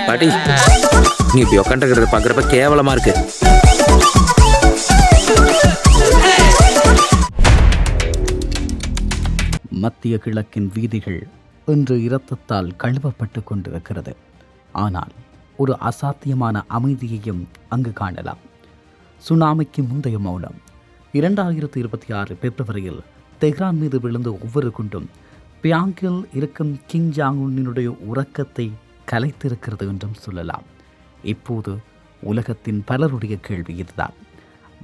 பாட்டி நீ இப்படி உக்காந்துக்கிறது பாக்குறப்ப கேவலமா இருக்கு. மத்திய கிழக்கின் வீதிகள் இன்று இரத்தத்தால் கழுவப்பட்டு கொண்டிருக்கிறது. ஆனால் ஒரு அசாத்தியமான அமைதியையும் அங்கு காணலாம். சுனாமிக்கு முந்தைய மௌனம். 2026 பிப்ரவரியில் தெஹ்ரான் மீது விழுந்த ஒவ்வொரு குண்டும் பியாங்கில் இருக்கும் கிம் ஜாங் உன்னினுடைய உறக்கத்தை கலைத்திருக்கிறது என்றும் சொல்லலாம். இப்போது உலகத்தின் பலருடைய கேள்வி இதுதான்: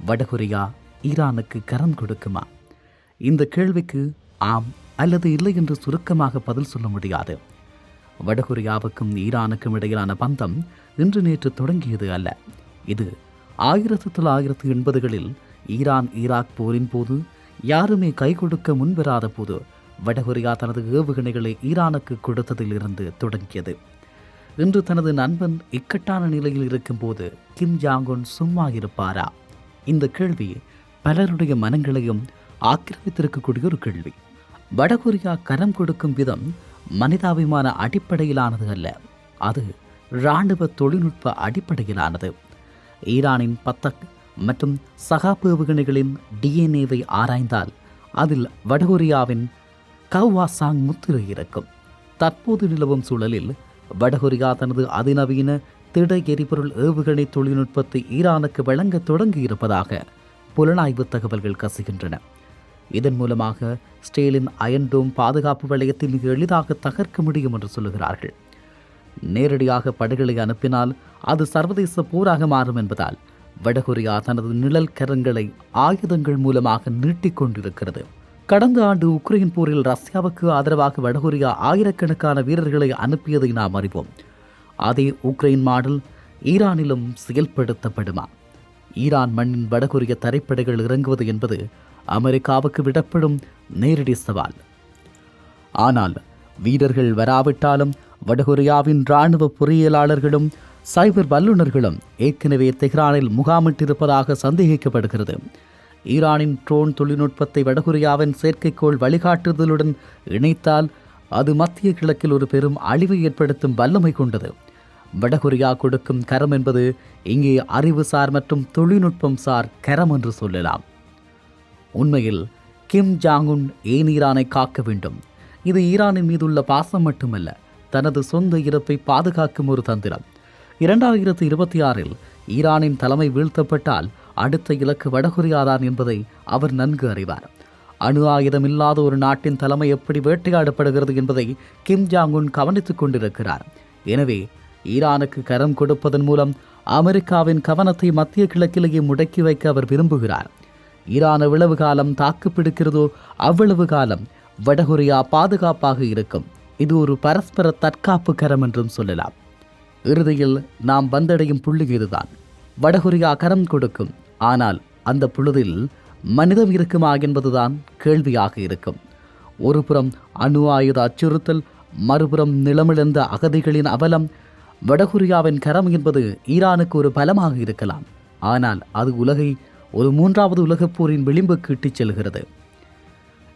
வடகொரியா ஈரானுக்கு கரம் கொடுக்குமா? இந்த கேள்விக்கு ஆம் அல்லது இல்லை என்று சுருக்கமாக பதில் சொல்ல முடியாது. வடகொரியாவுக்கும் ஈரானுக்கும் இடையிலான பந்தம் இன்று நேற்று தொடங்கியது அல்ல. இது 1980களில் ஈரான் ஈராக் போரின் போது யாருமே கை கொடுக்க முன்வராத போது வடகொரியா தனது ஏவுகணைகளை ஈரானுக்கு கொடுத்ததிலிருந்து தொடங்கியது. இன்று தனது நண்பன் இக்கட்டான நிலையில் இருக்கும்போது கிம் ஜாங் உன் சும்மா இருப்பாரா? இந்த கேள்வி பலருடைய மனங்களையும் ஆக்கிரமித்திருக்கக்கூடிய ஒரு கேள்வி. வடகொரியா கரம் கொடுக்கும் விதம் மனிதாபிமான அடிப்படையிலானது அல்ல, அது இராணுவ தொழில்நுட்ப அடிப்படையிலானது. ஈரானின் பத்தக் மற்றும் சகாப் ஏவுகணைகளின் டிஎன்ஏவை ஆராய்ந்தால் அதில் வடகொரியாவின் கவ்வாசாங் முத்திரை இருக்கும். தற்போது நிலவும் சூழலில் வடகொரியா தனது அதிநவீன திட எரிபொருள் ஏவுகணை தொழில்நுட்பத்தை ஈரானுக்கு வழங்க தொடங்கியிருப்பதாக புலனாய்வு தகவல்கள் கசிகின்றன. இதன் மூலமாக ஸ்டேலின் அயன்டோம் பாதுகாப்பு வளையத்தில் மிக எளிதாக தகர்க்க முடியும் என்று சொல்லுகிறார்கள். நேரடியாக படைகளை அனுப்பினால் அது சர்வதேச போராக மாறும் என்பதால் வடகொரியா தனது நிழல் கரங்களை ஆயுதங்கள் மூலமாக நீட்டிக்கொண்டிருக்கிறது. கடந்த ஆண்டு உக்ரைன் போரில் ரஷ்யாவுக்கு ஆதரவாக வடகொரியா ஆயிரக்கணக்கான வீரர்களை அனுப்பியதை நாம் அறிவோம். அதே உக்ரைன் மாடல் ஈரானிலும் செயல்படுத்தப்படுமா? ஈரான் மண்ணின் வடகொரிய தரைப்படைகள் இறங்குவது என்பது அமெரிக்காவுக்கு விடப்படும் நேரடி சவால். ஆனால் வீரர்கள் வராவிட்டாலும் வடகொரியாவின் இராணுவ பொறியியலாளர்களும் சைபர் வல்லுநர்களும் ஏற்கனவே தெஹ்ரானில் முகாமிட்டிருப்பதாக சந்தேகிக்கப்படுகிறது. ஈரானின் ட்ரோன் தொழில்நுட்பத்தை வடகொரியாவின் செயற்கைக்கோள் வழிகாட்டுதலுடன் இணைத்தால் அது மத்திய கிழக்கில் ஒரு பெரும் அழிவை ஏற்படுத்தும் வல்லமை கொண்டது. வடகொரியா கொடுக்கும் கரம் என்பது இங்கே அறிவுசார் மற்றும் தொழில்நுட்பம் சார் கரம் என்று சொல்லலாம். உண்மையில் கிம் ஜாங் உன் ஏன் ஈரானை காக்க வேண்டும்? இது ஈரானின் மீதுள்ள பாசம் மட்டுமல்ல, தனது சொந்த இருப்பை பாதுகாக்கும் ஒரு தந்திரம். 2026 ஈரானின் தலைமை வீழ்த்தப்பட்டால் அடுத்த இலக்கு வடகொரியாதான் என்பதை அவர் நன்கு அறிவார். அணு ஆயுதம் இல்லாத ஒரு நாட்டின் தலைமை எப்படி வேட்டையாடப்படுகிறது என்பதை கிம் ஜாங் உன் கவனித்துக் கொண்டிருக்கிறார். எனவே ஈரானுக்கு கரம் கொடுப்பதன் மூலம் அமெரிக்காவின் கவனத்தை மத்திய கிழக்கிலேயே முடக்கி வைக்க அவர் விரும்புகிறார். ஈரான் எவ்வளவு காலம் தாக்கு பிடிக்கிறதோ அவ்வளவு காலம் வடகொரியா பாதுகாப்பாக இருக்கும். இது ஒரு பரஸ்பர தற்காப்பு கரம் என்றும் சொல்லலாம். இறுதியில் நாம் வந்தடையும் புள்ளி இதுதான்: வடகொரியா கரம் கொடுக்கும், ஆனால் அந்த பொழுதில் மனிதம் இருக்குமா என்பதுதான் கேள்வியாக இருக்கும். ஒருபுறம் அணு ஆயுத அச்சுறுத்தல், மறுபுறம் நிலமிழந்த அகதிகளின் அவலம். வடகொரியாவின் கரம் என்பது ஈரானுக்கு ஒரு பலமாக இருக்கலாம், ஆனால் அது உலகை ஒரு 3வது உலகப் போரின் விளிம்புக்கு இட்டுச் செல்கிறது.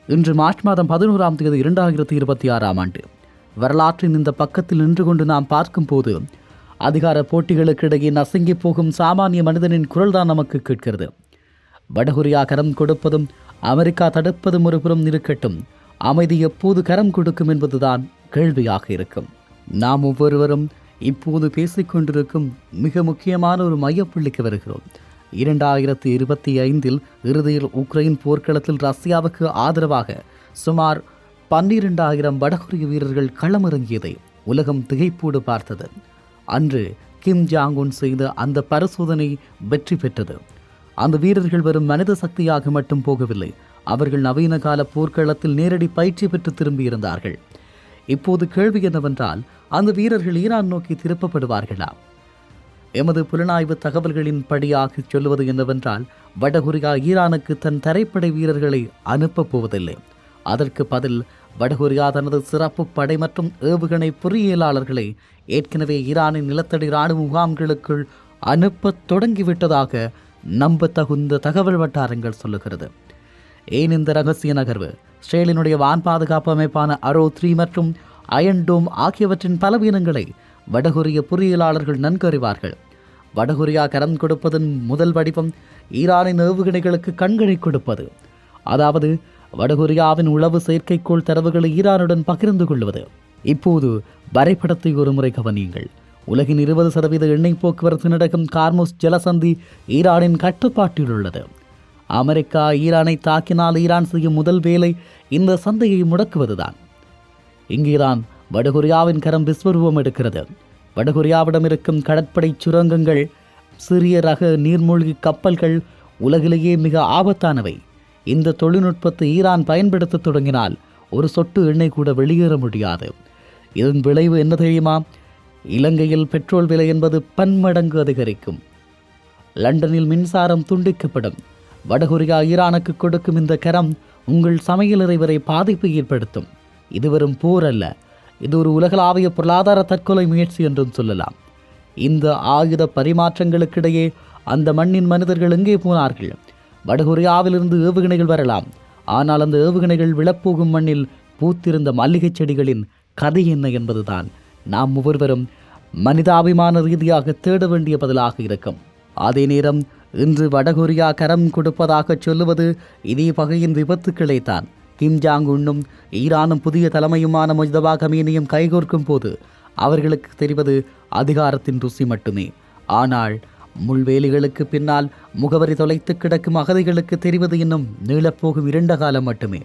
இன்று மார்ச் மாதம் 11ஆம் தேதி 2026ஆம் ஆண்டு. வரலாற்றின் இந்த பக்கத்தில் நின்று கொண்டு நாம் பார்க்கும்போது அதிகார போட்டிகளுக்கு இடையே நசுங்கி போகும் சாமானிய மனிதனின் குரல்தான் நமக்கு கேட்கிறது. வடகொரியா கரம் கொடுப்பதும் அமெரிக்கா தடுப்பதும் ஒருபுறம் இருக்கட்டும், அமைதி எப்போது கரம் கொடுக்கும் என்பதுதான் கேள்வியாக இருக்கும். நாம் ஒவ்வொருவரும் இப்போது பேசிக்கொண்டிருக்கும் மிக முக்கியமான ஒரு மையப்புள்ளிக்கு வருகிறோம். 2025 இறுதியில் உக்ரைன் போர்க்களத்தில் ரஷ்யாவுக்கு ஆதரவாக சுமார் 12,000 வடகொரிய வீரர்கள் களமிறங்கியதை உலகம் திகைப்போடு பார்த்தது. அன்று கிம் ஜாங் உன் செய்த அந்த பரிசோதனை வெற்றி பெற்றது. அந்த வீரர்கள் வெறும் மனித சக்தியாக மட்டும் போகவில்லை, அவர்கள் நவீன கால போர்க்களத்தில் நேரடி பயிற்சி பெற்று திரும்பியிருந்தார்கள். இப்போது கேள்வி என்னவென்றால், அந்த வீரர்கள் ஈரான் நோக்கி திருப்பப்படுவார்களா? எமது புலனாய்வு தகவல்களின் படியாக சொல்வது என்னவென்றால், வடகொரியா ஈரானுக்கு தன் தரைப்படை வீரர்களை அனுப்பப் போவதில்லை. அதற்கு பதில் வடகொரியா தனது சிறப்பு படை மற்றும் ஏவுகணை பொறியியலாளர்களை ஏற்கனவே ஈரானின் நிலத்தடி இராணுவ முகாம்களுக்குள் அனுப்ப தொடங்கிவிட்டதாக நம்பத்தகுந்த தகவல் வட்டாரங்கள் சொல்லுகிறது. ஏன் இந்த ரகசிய நகர்வு? இஸ்ரேலினுடைய வான் பாதுகாப்பு அமைப்பான அரோ 3 மற்றும் அயன் டோம் ஆகியவற்றின் பலவீனங்களை வடகொரிய பொறியியலாளர்கள் நன்கு அறிவார்கள். வடகொரியா கரம் கொடுப்பதன் முதல் வடிவம் ஈரானின் ஏவுகணைகளுக்கு கண்களை கொடுப்பது. அதாவது வடகொரியாவின் உளவு செயற்கைக்கோள் தரவுகளை ஈரானுடன் பகிர்ந்து கொள்வது. இப்போது வரைபடத்தை ஒருமுறை கவனியுங்கள். உலகின் 20% எண்ணெய் போக்குவரத்து நடக்கும் கார்முஸ் ஜலசந்தி ஈரானின் கட்டுப்பாட்டில் உள்ளது. அமெரிக்கா ஈரானை தாக்கினால் ஈரான் செய்யும் முதல் வேலை இந்த சந்தையை முடக்குவதுதான். இங்குதான் வடகொரியாவின் கரம் விஸ்வரூபம் எடுக்கிறது. வடகொரியாவிடம் இருக்கும் கடற்படை சுரங்கங்கள், சிறிய ரக நீர்மூழ்கி கப்பல்கள் உலகிலேயே மிக ஆபத்தானவை. இந்த தொழில்நுட்பத்தை ஈரான் பயன்படுத்த தொடங்கினால் ஒரு சொட்டு எண்ணெய் கூட வெளியேற முடியாது. இதன் விளைவு என்ன தெரியுமா? இலங்கையில் பெட்ரோல் விலை என்பது பன்மடங்கு அதிகரிக்கும். லண்டனில் மின்சாரம் துண்டிக்கப்படும். வடகொரியா ஈரானுக்கு கொடுக்கும் இந்த கரம் உங்கள் சமையலறை வரை பாதிப்பை ஏற்படுத்தும். இது வெறும் போர் அல்ல, இது ஒரு உலகளாவிய பொருளாதார தற்கொலை முயற்சி என்றும் சொல்லலாம். இந்த ஆயுத பரிமாற்றங்களுக்கிடையே அந்த மண்ணின் மனிதர்கள் எங்கே போனார்கள்? வடகொரியாவிலிருந்து ஏவுகணைகள் வரலாம், ஆனால் அந்த ஏவுகணைகள் விழப்போகும் மண்ணில் பூத்திருந்த மல்லிகை செடிகளின் கதை என்ன என்பதுதான் நாம் ஒவ்வொருவரும் மனிதாபிமான ரீதியாக தேட வேண்டிய பதிலாக இருக்கும். அதே நேரம் இன்று வடகொரியா கரம் கொடுப்பதாக சொல்லுவது இதே வகையின் விபத்துக்களை தான். கிம் ஜாங் உன்னும் ஈரானும் புதிய தலைமையுமான முஜ்தபா கமீனியும் கைகோர்க்கும் போது அவர்களுக்கு தெரிவது அதிகாரத்தின் ருசி மட்டுமே. ஆனால் முள்வேலிகளுக்கு பின்னால் முகவரி தொலைத்து கிடக்கும் அகதிகளுக்கு தெரிவது இன்னும் நீளப்போகும் இருண்ட காலம் மட்டுமே.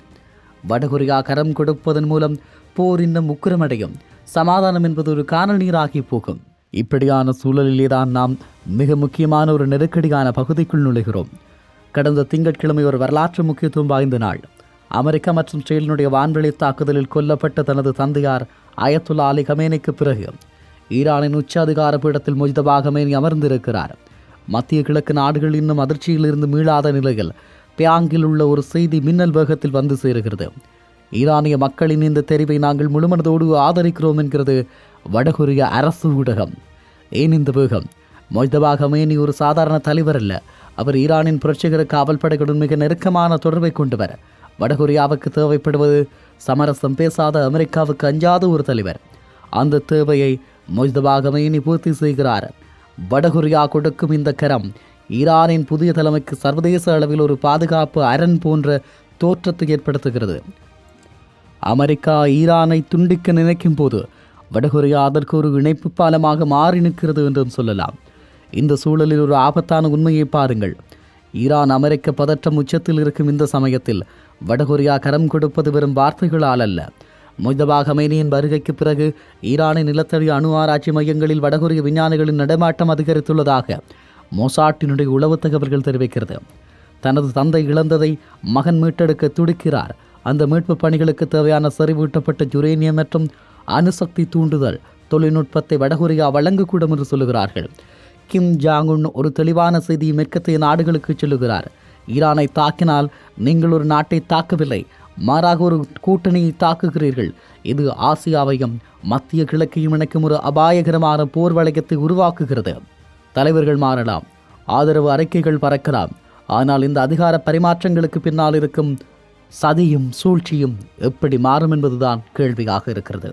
வடகொரியா கரம் கொடுப்பதன் மூலம் போர் இன்னும் உக்கிரமடையும். சமாதானம் என்பது ஒரு காணல் நீராகி போகும். இப்படியான சூழலிலேதான் நாம் மிக முக்கியமான ஒரு நெருக்கடியான பகுதிக்குள் நுழைகிறோம். கடந்த திங்கட்கிழமை ஒரு வரலாற்று முக்கியத்துவம் வாய்ந்த நாள். அமெரிக்கா மற்றும் இஸ்ரேலினுடைய வான்வெளி தாக்குதலில் கொல்லப்பட்ட தனது தந்தையார் அயத்துல்லா அலி கமேனிக்கு பிறகு ஈரானின் உச்ச அதிகார பீடத்தில் முஜ்தபா கமேனி அமர்ந்திருக்கிறார். மத்திய கிழக்கு நாடுகள் இன்னும் அதிர்ச்சியிலிருந்து மீளாத நிலையில் பியாங்கில் உள்ள ஒரு செய்தி மின்னல் வேகத்தில் வந்து சேருகிறது. ஈரானிய மக்களின் இந்த தெரிவை நாங்கள் முழுமனதோடு ஆதரிக்கிறோம் என்கிறது வடகொரிய அரசு ஊடகம். ஏன் இந்த வேகம்? முஜ்தபா கமேனி ஒரு சாதாரண தலைவர் அல்ல. அவர் ஈரானின் புரட்சிகர காவல் படைகளுடன் மிக நெருக்கமான தொடர்பை கொண்டவர். வடகொரியாவுக்கு தேவைப்படுவது சமரசம் பேசாத, அமெரிக்காவுக்கு அஞ்சாத ஒரு தலைவர். அந்த தேவையை முஜ்தபா கமேனி பூர்த்தி செய்கிறார். வடகொரியா கொடுக்கும் இந்த கரம் ஈரானின் புதிய தலைமைக்கு சர்வதேச அளவில் ஒரு பாதுகாப்பு அரண் போன்ற தோற்றத்தை ஏற்படுத்துகிறது. அமெரிக்கா ஈரானை துண்டிக்க நினைக்கும் போது வடகொரியா அதற்கு ஒரு இணைப்பு பாலமாக மாறி நிற்கிறது என்றும் சொல்லலாம். இந்த சூழலில் ஒரு ஆபத்தான உண்மையை பாருங்கள். ஈரான் அமெரிக்க பதற்றம் உச்சத்தில் இருக்கும் இந்த சமயத்தில் வடகொரியா கரம் கொடுப்பது வெறும் வார்த்தைகளால் அல்ல. முஜ்தபா கமேனியின் வருகைக்கு பிறகு ஈரானின் நிலத்தடி அணு ஆராய்ச்சி மையங்களில் வடகொரிய விஞ்ஞானிகளின் நடமாட்டம் அதிகரித்துள்ளதாக மொசாட்டினுடைய உளவு தகவல்கள் தெரிவிக்கிறது. தனது தந்தை இழந்ததை மகன் மீட்டெடுக்க துடிக்கிறார். அந்த மீட்பு பணிகளுக்கு தேவையான செறிவூட்டப்பட்ட யுரேனியம் மற்றும் அணுசக்தி தூண்டுதல் தொழில்நுட்பத்தை வடகொரியா வழங்கக்கூடும் என்று சொல்லுகிறார்கள். கிம் ஜாங் உன் ஒரு தெளிவான செய்தியை மேற்கத்திய நாடுகளுக்கு சொல்லுகிறார். ஈரானை தாக்கினால் நீங்கள் ஒரு நாட்டை தாக்கவில்லை, மாறாக ஒரு கூட்டணியை தாக்குகிறீர்கள். இது ஆசியாவையும் மத்திய கிழக்கையும் இணைக்கும் ஒரு அபாயகரமான போர் வளையத்தை உருவாக்குகிறது. தலைவர்கள் மாறலாம், ஆதரவு அறிக்கைகள் பறக்கலாம், ஆனால் இந்த அதிகார பரிமாற்றங்களுக்கு பின்னால் இருக்கும் சதியும் சூழ்ச்சியும் எப்படி மாறும் என்பதுதான் கேள்வியாக இருக்கிறது.